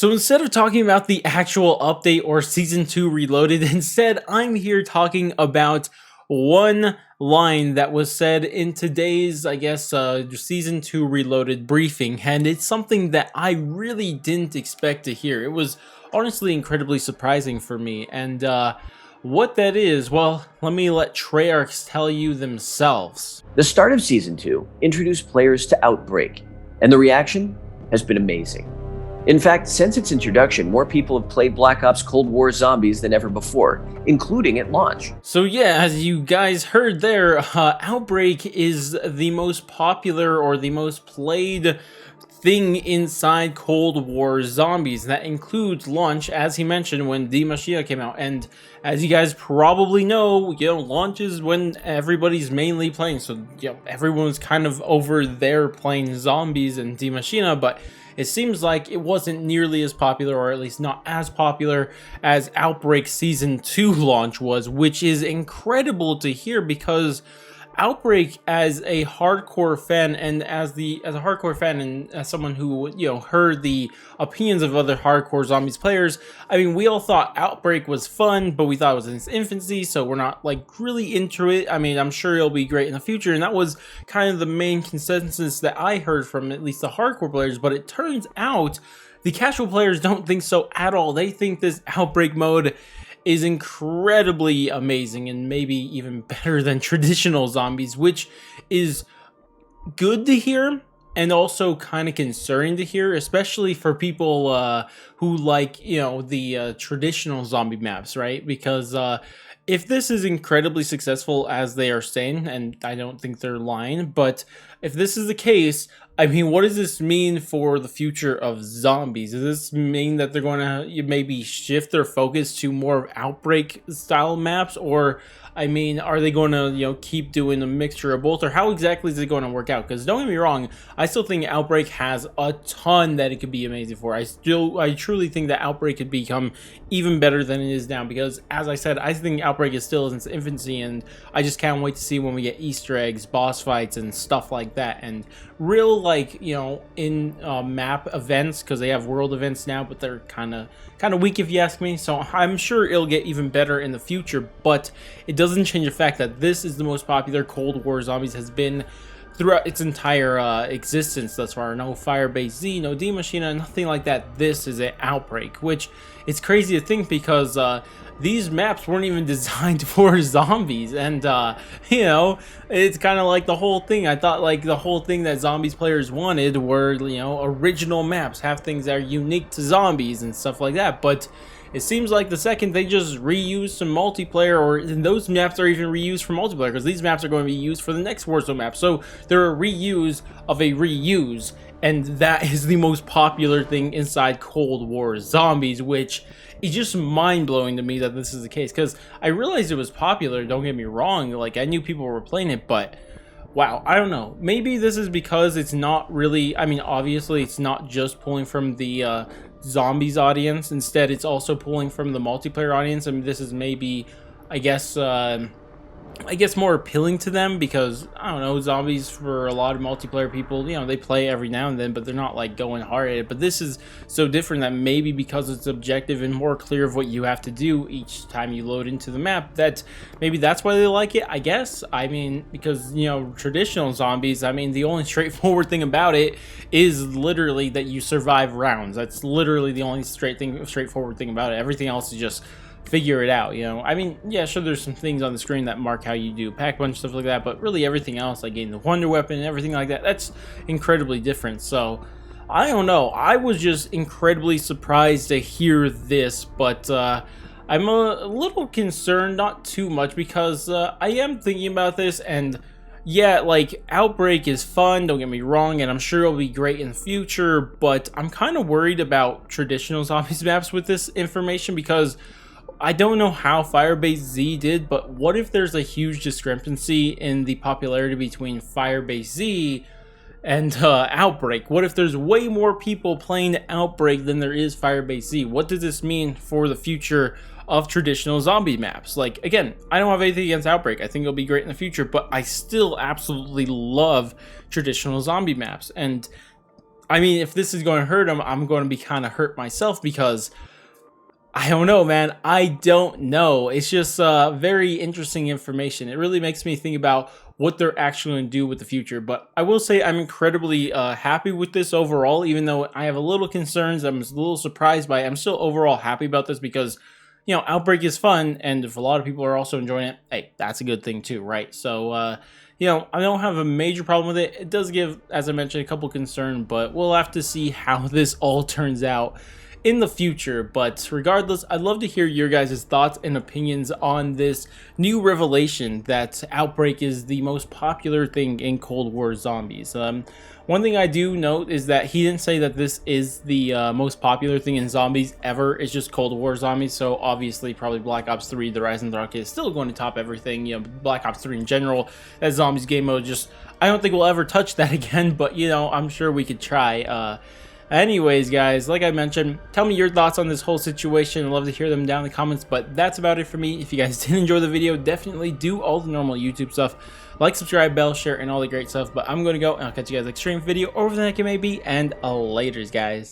So instead of talking about the actual update or Season 2 Reloaded, instead I'm here talking about one line that was said in today's, Season 2 Reloaded briefing, and it's something that I really didn't expect to hear. It was honestly incredibly surprising for me, and what that is, well, let Treyarch tell you themselves. The start of Season 2 introduced players to Outbreak, and the reaction has been amazing. In fact, since its introduction, more people have played Black Ops Cold War Zombies than ever before, including at launch. So yeah, as you guys heard there, Outbreak is the most popular or the most played thing inside Cold War Zombies. That includes launch, as he mentioned, when Die Maschine came out. And as you guys probably know, launch is when everybody's mainly playing. So, everyone's kind of over there playing Zombies and Die Maschine, but it seems like it wasn't nearly as popular, or at least not as popular as Outbreak Season 2 launch was, which is incredible to hear because Outbreak, as a hardcore fan and as a hardcore fan and as someone who heard the opinions of other hardcore Zombies players, I mean, we all thought Outbreak was fun, but we thought it was in its infancy, so we're not really into it. I mean, I'm sure it'll be great in the future, and that was kind of the main consensus that I heard from at least the hardcore players. But it turns out the casual players don't think so at all. They think this Outbreak mode is incredibly amazing and maybe even better than traditional Zombies, which is good to hear and also kind of concerning to hear, especially for people who like, the traditional zombie maps, right? Because if this is incredibly successful, as they are saying, and I don't think they're lying, but if this is the case, I mean, what does this mean for the future of Zombies? Does this mean that they're going to maybe shift their focus to more of Outbreak style maps? Or, I mean, are they going to, keep doing a mixture of both? Or how exactly is it going to work out? Because don't get me wrong, I still think Outbreak has a ton that it could be amazing for. I truly think that Outbreak could become even better than it is now. Because, as I said, I think Outbreak is still in its infancy, and I just can't wait to see when we get Easter eggs, boss fights, and stuff like that. And real, in map events, because they have world events now, but they're kind of weak if you ask me. So I'm sure it'll get even better in the future, but it doesn't change the fact that this is the most popular Cold War Zombies has been throughout its entire existence thus far. No Firebase Z, no Die Maschine, nothing like that. This is an Outbreak, which it's crazy to think because these maps weren't even designed for zombies, and it's kind of like the whole thing. I thought the whole thing that Zombies players wanted were original maps, have things that are unique to zombies and stuff like that. But it seems like the second they just reuse some multiplayer, or those maps are even reused for multiplayer, because these maps are going to be used for the next Warzone map. So they're a reuse of a reuse, and that is the most popular thing inside Cold War Zombies, which is just mind-blowing to me that this is the case. Because I realized it was popular, don't get me wrong, I knew people were playing it, but wow, I don't know. Maybe this is because it's not really, I mean, obviously it's not just pulling from the Zombies audience. Instead, it's also pulling from the multiplayer audience. I mean, this is maybe, I guess more appealing to them because, I don't know, Zombies for a lot of multiplayer people, they play every now and then, but they're not going hard at it. But this is so different that maybe because it's objective and more clear of what you have to do each time you load into the map, that maybe that's why they like it, I guess. I mean, because, traditional Zombies, I mean, the only straightforward thing about it is literally that you survive rounds. That's literally the only straightforward thing about it. Everything else is just figure it out, I mean, yeah, sure, there's some things on the screen that mark how you do pack punch, stuff like that, but really everything else, like getting the wonder weapon and everything like that, that's incredibly different. So I don't know, I was just incredibly surprised to hear this, but I'm a little concerned, not too much, because I am thinking about this, and yeah, Outbreak is fun, don't get me wrong, and I'm sure it'll be great in the future, but I'm kind of worried about traditional Zombies maps with this information, because I don't know how Firebase Z did, but what if there's a huge discrepancy in the popularity between Firebase Z and Outbreak? What if there's way more people playing Outbreak than there is Firebase Z? What does this mean for the future of traditional zombie maps? Again, I don't have anything against Outbreak. I think it'll be great in the future, but I still absolutely love traditional zombie maps. And I mean, if this is going to hurt him, I'm going to be kind of hurt myself because I don't know, man. I don't know. It's just very interesting information. It really makes me think about what they're actually going to do with the future. But I will say I'm incredibly happy with this overall, even though I have a little concerns. I'm a little surprised by it. I'm still overall happy about this because, you know, Outbreak is fun, and if a lot of people are also enjoying it, hey, that's a good thing too, right? So, you know, I don't have a major problem with it. It does give, as I mentioned, a couple concerns, but we'll have to see how this all turns out in the future. But regardless, I'd love to hear your guys' thoughts and opinions on this new revelation that Outbreak is the most popular thing in Cold War Zombies. One thing I do note is that he didn't say that this is the most popular thing in zombies ever. It's just Cold War Zombies, so obviously probably Black Ops 3, the Rise and Dark is still going to top everything. You know, Black Ops 3 in general, that zombies game mode, just, I don't think we'll ever touch that again, but, you know, I'm sure we could try. Anyways, guys, like I mentioned, tell me your thoughts on this whole situation. I'd love to hear them down in the comments, but that's about it for me. If you guys did enjoy the video, definitely do all the normal YouTube stuff. Like, subscribe, bell, share, and all the great stuff. But I'm going to go, and I'll catch you guys next stream video, or whatever the heck it may be, and laters, guys.